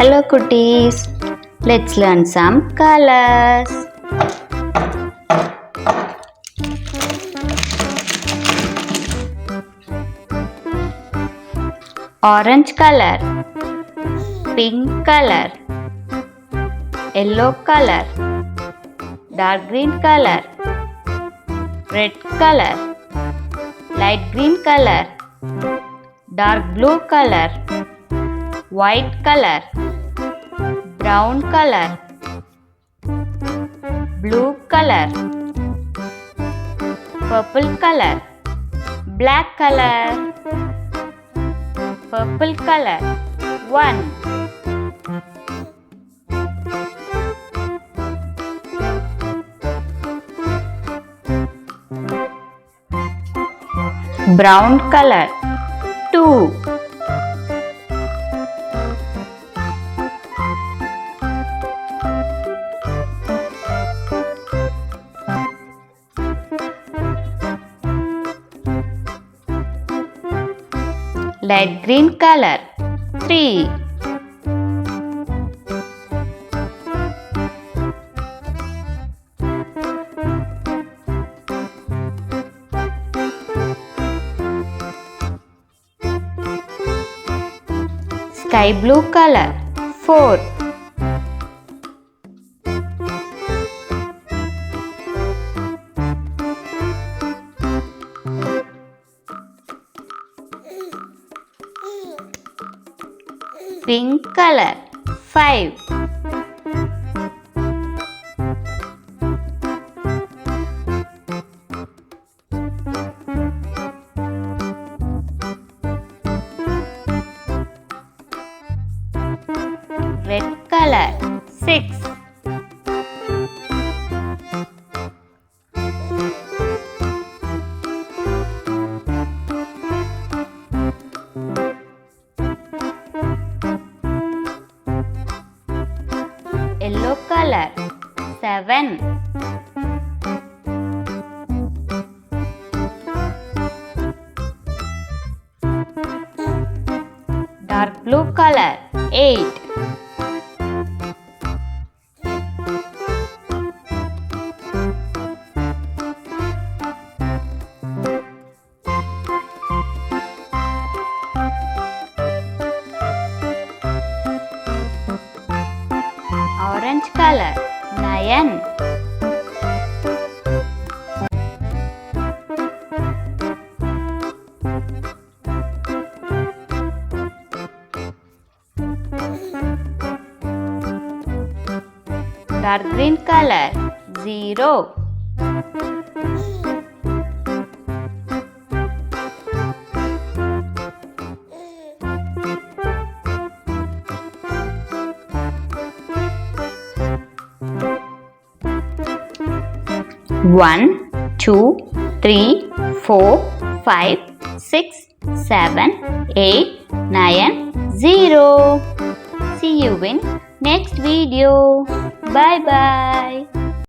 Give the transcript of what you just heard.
Hello cuties, let's learn some colors. Orange color, pink color, yellow color, dark green color, red color, light green color, dark blue color, white color, brown color, blue color, purple color, black color, purple color. 1. Brown color. 2. Light green color. 3. Sky blue color. 4. Pink color. 5. Red color. 6. Yellow color. 7. Dark blue color. 8. Orange color. 9. Dark green color. 0. One, 2, 3, 4, 5, 6, 7, 8, 9, 0. See you in next video. Bye bye.